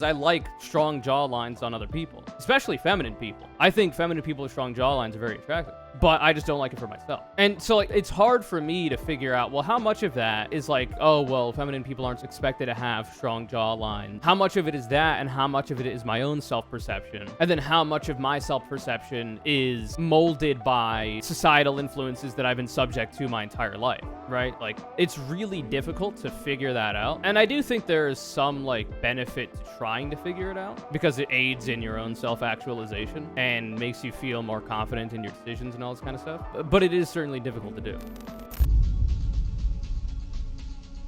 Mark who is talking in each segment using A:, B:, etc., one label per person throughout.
A: I like strong jawlines on other people, especially feminine people. I think feminine people with strong jawlines are very attractive, but I just don't like it for myself. And so, like, it's hard for me to figure out, well, how much of that is like, oh, well, feminine people aren't expected to have strong jawline. How much of it is that, and how much of it is my own self-perception? And then how much of my self-perception is molded by societal influences that I've been subject to my entire life, right? Like, it's really difficult to figure that out. And I do think there is some, like, benefit to trying to figure it out, because it aids in your own self-actualization and makes you feel more confident in your decisions and all this kind of stuff. But it is certainly difficult to do.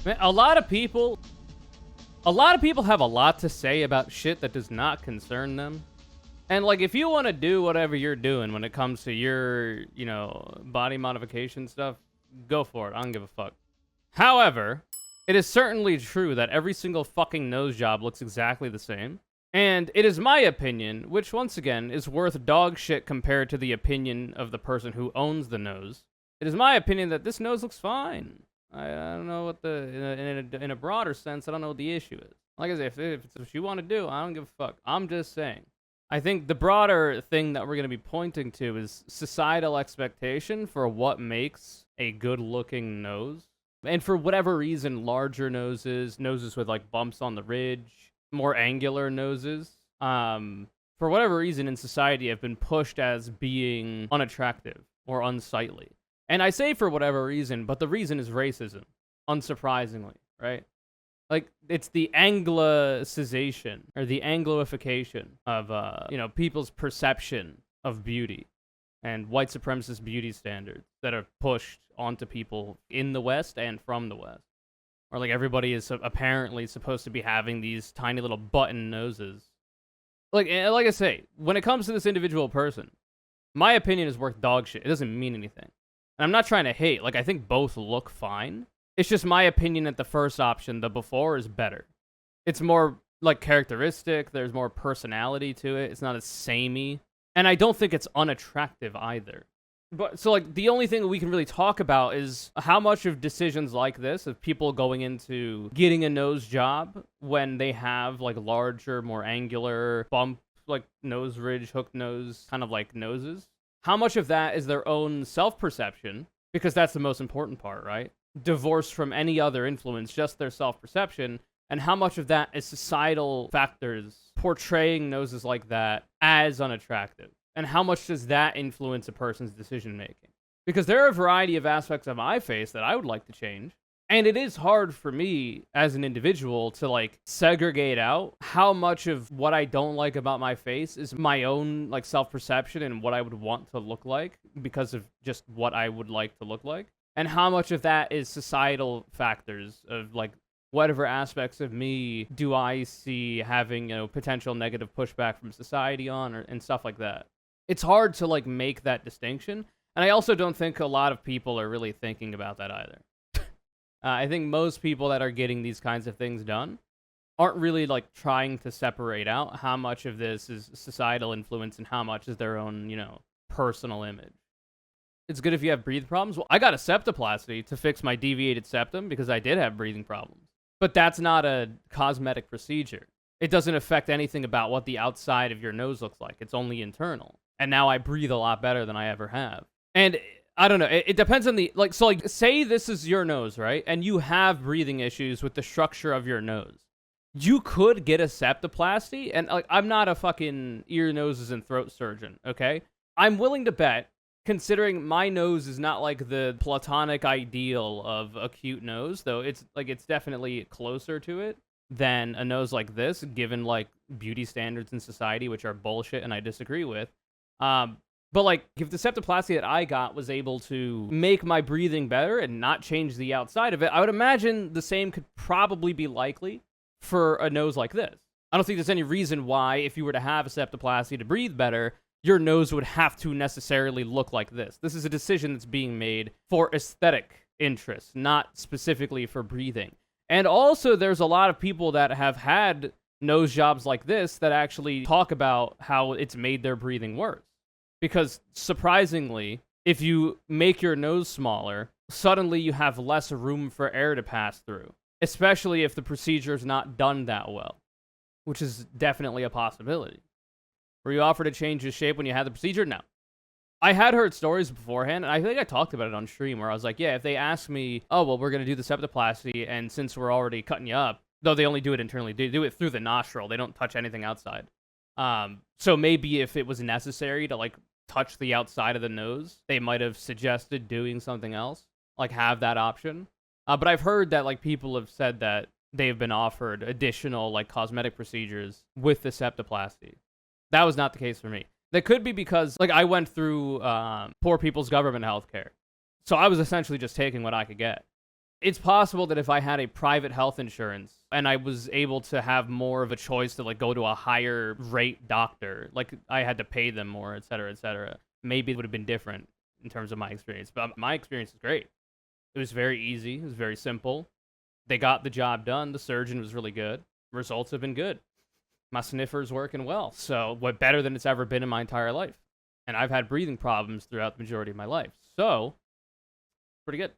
A: Man, a lot of people have a lot to say about shit that does not concern them. And, like, if you want to do whatever you're doing when it comes to your, you know, body modification stuff, go for it. I don't give a fuck. However, it is certainly true that every single fucking nose job looks exactly the same. And it is my opinion, which once again is worth dog shit compared to the opinion of the person who owns the nose. It is my opinion that this nose looks fine. I don't know what in a broader sense, I don't know what the issue is. Like I said, if it's what you want to do, I don't give a fuck. I'm just saying. I think the broader thing that we're going to be pointing to is societal expectation for what makes a good-looking nose. And for whatever reason, larger noses with like bumps on the ridge, more angular noses, for whatever reason in society have been pushed as being unattractive or unsightly. And I say for whatever reason, but the reason is racism, unsurprisingly, right? Like, it's the Anglicization or the Angloification of, you know, people's perception of beauty and white supremacist beauty standards that are pushed onto people in the West and from the West. Or, like, everybody is apparently supposed to be having these tiny little button noses. Like I say, when it comes to this individual person, my opinion is worth dog shit. It doesn't mean anything. And I'm not trying to hate. Like, I think both look fine. It's just my opinion that the first option, the before, is better. It's more, like, characteristic. There's more personality to it. It's not as samey. And I don't think it's unattractive either. But so, like, the only thing we can really talk about is how much of decisions like this, of people going into getting a nose job when they have, like, larger, more angular, bump, like, nose ridge, hooked nose, kind of like noses. How much of that is their own self-perception? Because that's the most important part, right? Divorced from any other influence, just their self-perception. And how much of that is societal factors portraying noses like that as unattractive? And how much does that influence a person's decision-making? Because there are a variety of aspects of my face that I would like to change. And it is hard for me as an individual to, like, segregate out how much of what I don't like about my face is my own, like, self-perception and what I would want to look like because of just what I would like to look like. And how much of that is societal factors of, like, whatever aspects of me do I see having, you know, potential negative pushback from society on, and stuff like that. It's hard to, like, make that distinction. And I also don't think a lot of people are really thinking about that either. I think most people that are getting these kinds of things done aren't really, like, trying to separate out how much of this is societal influence and how much is their own, you know, personal image. It's good if you have breathing problems. Well, I got a septoplasty to fix my deviated septum because I did have breathing problems. But that's not a cosmetic procedure. It doesn't affect anything about what the outside of your nose looks like. It's only internal. And now I breathe a lot better than I ever have. And I don't know. It depends on the, like, so, like, say this is your nose, right? And you have breathing issues with the structure of your nose. You could get a septoplasty, and, like, I'm not a fucking ear, noses, and throat surgeon, okay? I'm willing to bet, considering my nose is not, like, the platonic ideal of a cute nose, though it's, like, it's definitely closer to it than a nose like this, given, like, beauty standards in society, which are bullshit and I disagree with. But, like, if the septoplasty that I got was able to make my breathing better and not change the outside of it, I would imagine the same could probably be likely for a nose like this. I don't think there's any reason why, if you were to have a septoplasty to breathe better, your nose would have to necessarily look like this. This is a decision that's being made for aesthetic interests, not specifically for breathing. And also, there's a lot of people that have had nose jobs like this that actually talk about how it's made their breathing worse. Because, surprisingly, if you make your nose smaller, suddenly you have less room for air to pass through. Especially if the procedure is not done that well. which is definitely a possibility. Were you offered to change his shape when you had the procedure? No. I had heard stories beforehand, and I think I talked about it on stream, where I was like, yeah, if they ask me, oh, well, we're going to do the septoplasty, and since we're already cutting you up, though they only do it internally, they do it through the nostril, they don't touch anything outside. So maybe if it was necessary to, like, touch the outside of the nose, they might have suggested doing something else, like have that option. But I've heard that, like, people have said that they've been offered additional, like, cosmetic procedures with the septoplasty. That was not the case for me. That could be because, like, I went through poor people's government healthcare. So I was essentially just taking what I could get. It's possible that if I had a private health insurance and I was able to have more of a choice to, like, go to a higher rate doctor, like, I had to pay them more, et cetera, maybe it would have been different in terms of my experience. But my experience is great. It was very easy. It was very simple. They got the job done. The surgeon was really good. Results have been good. My sniffer's working well, so what better than it's ever been in my entire life. And I've had breathing problems throughout the majority of my life, so pretty good.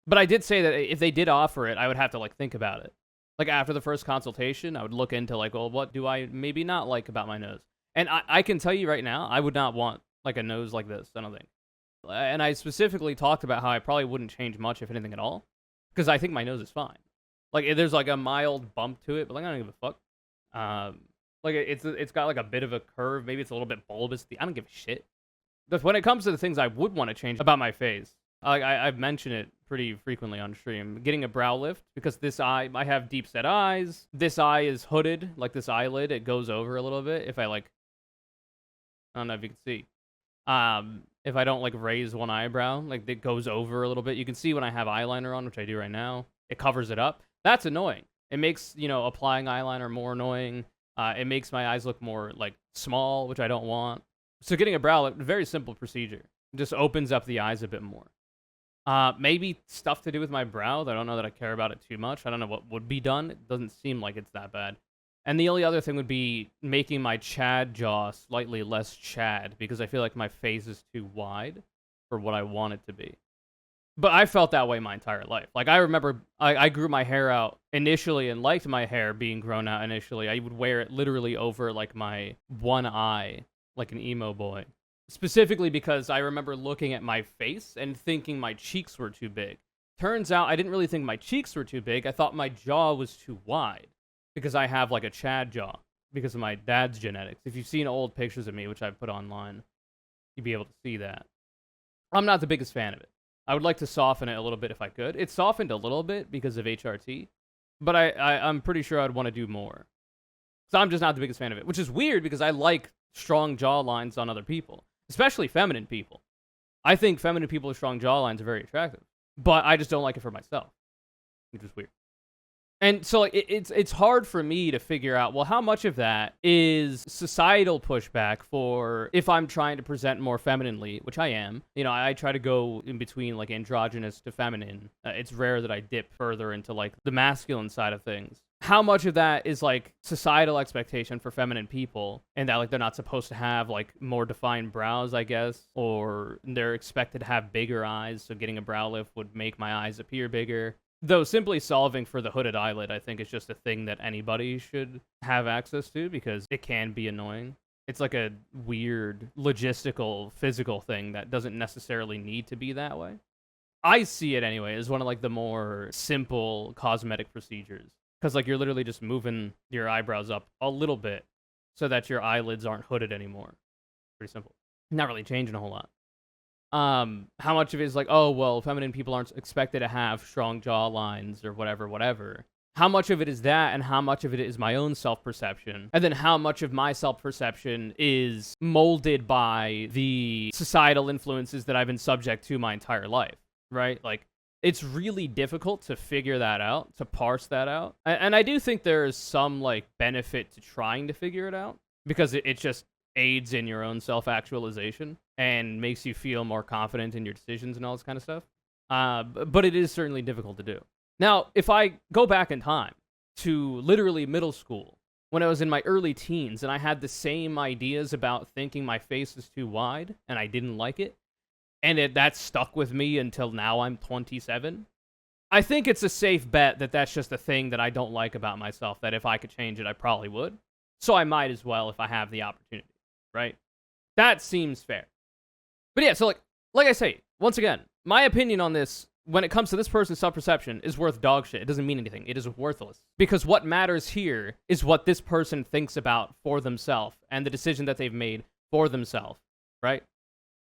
A: But I did say that if they did offer it, I would have to, like, think about it. Like, after the first consultation, I would look into, like, well, what do I maybe not like about my nose? And I can tell you right now, I would not want, like, a nose like this, I don't think. And I specifically talked about how I probably wouldn't change much, if anything at all, because I think my nose is fine. Like, there's, like, a mild bump to it, but, like, I don't give a fuck. Like, it's got, like, a bit of a curve. Maybe it's a little bit bulbous. I don't give a shit. But when it comes to the things I would want to change about my face, like, I've mentioned it pretty frequently on stream. Getting a brow lift, because this eye, I have deep set eyes. This eye is hooded, like this eyelid. It goes over a little bit. If I, like, I don't know if you can see. If I don't, like, raise one eyebrow, like, it goes over a little bit. You can see when I have eyeliner on, which I do right now. It covers it up. That's annoying. It makes, you know, applying eyeliner more annoying. It makes my eyes look more, like, small, which I don't want. So getting a brow lift, very simple procedure. It just opens up the eyes a bit more. Maybe stuff to do with my brow. I don't know that I care about it too much. I don't know what would be done. It doesn't seem like it's that bad. And the only other thing would be making my Chad jaw slightly less Chad, because I feel like my face is too wide for what I want it to be. But I felt that way my entire life. Like, I remember I grew my hair out initially and liked my hair being grown out initially. I would wear it literally over, like, my one eye, like an emo boy. Specifically because I remember looking at my face and thinking my cheeks were too big. Turns out I didn't really think my cheeks were too big. I thought my jaw was too wide because I have, like, a Chad jaw because of my dad's genetics. If you've seen old pictures of me, which I've put online, you'd be able to see that. I'm not the biggest fan of it. I would like to soften it a little bit if I could. It's softened a little bit because of HRT, but I'm pretty sure I'd want to do more. So I'm just not the biggest fan of it, which is weird because I like strong jaw lines on other people, especially feminine people. I think feminine people with strong jaw lines are very attractive, but I just don't like it for myself, which is weird. And so it's hard for me to figure out, well, how much of that is societal pushback for if I'm trying to present more femininely, which I am. You know, I try to go in between, like, androgynous to feminine. It's rare that I dip further into, like, the masculine side of things. How much of that is, like, societal expectation for feminine people, and that, like, they're not supposed to have, like, more defined brows, I guess, or they're expected to have bigger eyes, so getting a brow lift would make my eyes appear bigger. Though simply solving for the hooded eyelid, I think, is just a thing that anybody should have access to because it can be annoying. It's like a weird logistical, physical thing that doesn't necessarily need to be that way. I see it anyway as one of, like, the more simple cosmetic procedures. Because, like, you're literally just moving your eyebrows up a little bit so that your eyelids aren't hooded anymore. Pretty simple. Not really changing a whole lot. How much of it is like, oh, well, feminine people aren't expected to have strong jaw lines or whatever. How much of it is that, and how much of it is my own self-perception? And then how much of my self-perception is molded by the societal influences that I've been subject to my entire life, right? Like, it's really difficult to figure that out, to parse that out. And I do think there is some, like, benefit to trying to figure it out, because it just aids in your own self-actualization and makes you feel more confident in your decisions and all this kind of stuff. But it is certainly difficult to do. Now, if I go back in time to literally middle school, when I was in my early teens and I had the same ideas about thinking my face is too wide and I didn't like it, and that stuck with me until now I'm 27, I think it's a safe bet that that's just a thing that I don't like about myself, that if I could change it, I probably would. So I might as well if I have the opportunity, right? That seems fair. But yeah, so like I say, once again, my opinion on this, when it comes to this person's self-perception, is worth dog shit. It doesn't mean anything. It is worthless. Because what matters here is what this person thinks about for themselves and the decision that they've made for themselves, right?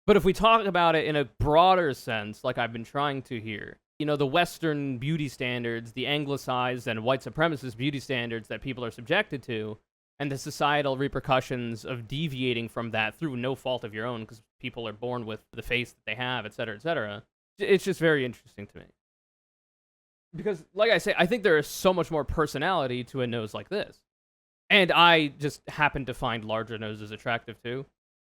A: But if we talk about it in a broader sense, like I've been trying to here, you know, the Western beauty standards, the anglicized and white supremacist beauty standards that people are subjected to, and the societal repercussions of deviating from that through no fault of your own, because people are born with the face that they have, etc., etc., it's just very interesting to me. Because, like I say, I think there is so much more personality to a nose like this. And I just happen to find larger noses attractive, too.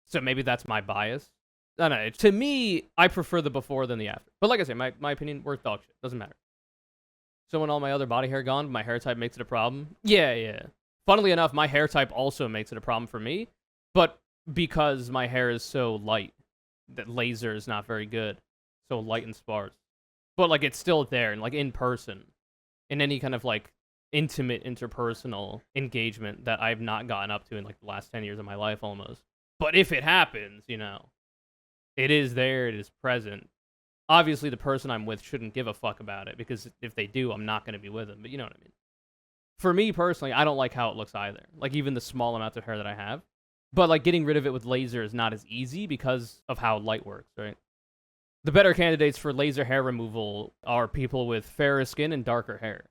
A: So maybe that's my bias. I don't know. To me, I prefer the before than the after. But like I say, my opinion, worth dog shit. Doesn't matter. So when all my other body hair gone, my hair type makes it a problem? Yeah. Funnily enough, my hair type also makes it a problem for me. But because my hair is so light, that laser is not very good. So light and sparse. But, like, it's still there, and, like, in person. In any kind of, like, intimate, interpersonal engagement that I've not gotten up to in, like, the last 10 years of my life, almost. But if it happens, you know, it is there, it is present. Obviously, the person I'm with shouldn't give a fuck about it, because if they do, I'm not going to be with them, but you know what I mean. For me, personally, I don't like how it looks either. Like, even the small amount of hair that I have. But, like, getting rid of it with laser is not as easy because of how light works, right? The better candidates for laser hair removal are people with fairer skin and darker hair.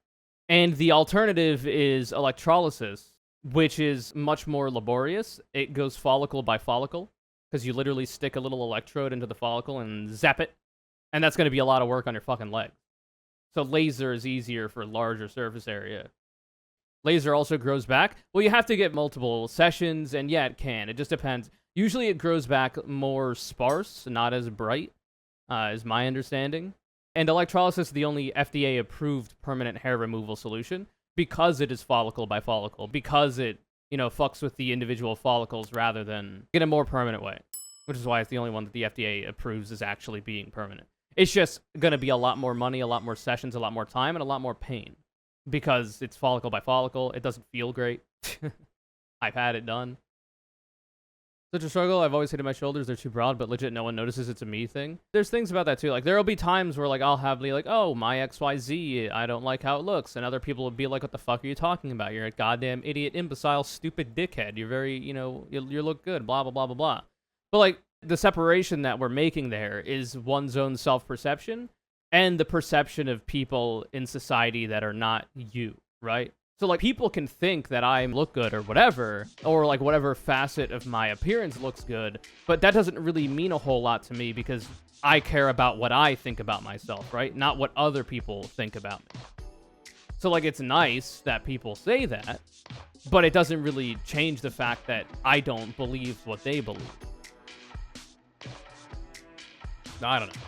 A: And the alternative is electrolysis, which is much more laborious. It goes follicle by follicle, because you literally stick a little electrode into the follicle and zap it. And that's going to be a lot of work on your fucking legs. So laser is easier for larger surface area. Laser also grows back. Well, you have to get multiple sessions, and yeah, it can. It just depends. Usually it grows back more sparse, not as bright. Is my understanding. And electrolysis is the only FDA-approved permanent hair removal solution because it is follicle by follicle, because it, you know, fucks with the individual follicles rather than in a more permanent way, which is why it's the only one that the FDA approves as actually being permanent. It's just going to be a lot more money, a lot more sessions, a lot more time, and a lot more pain because it's follicle by follicle. It doesn't feel great. I've had it done. Such a struggle. I've always hated my shoulders. They're too broad, but legit no one notices it's a me thing. There's things about that too. Like there'll be times where like I'll have like, oh, my XYZ, I don't like how it looks. And other people will be like, what the fuck are you talking about? You're a goddamn idiot, imbecile, stupid dickhead. You're very, you know, you look good, blah, blah, blah, blah, blah. But like the separation that we're making there is one's own self-perception and the perception of people in society that are not you, right? So, like, people can think that I look good or whatever, or, like, whatever facet of my appearance looks good, but that doesn't really mean a whole lot to me because I care about what I think about myself, right? Not what other people think about me. So, like, it's nice that people say that, but it doesn't really change the fact that I don't believe what they believe. I don't know.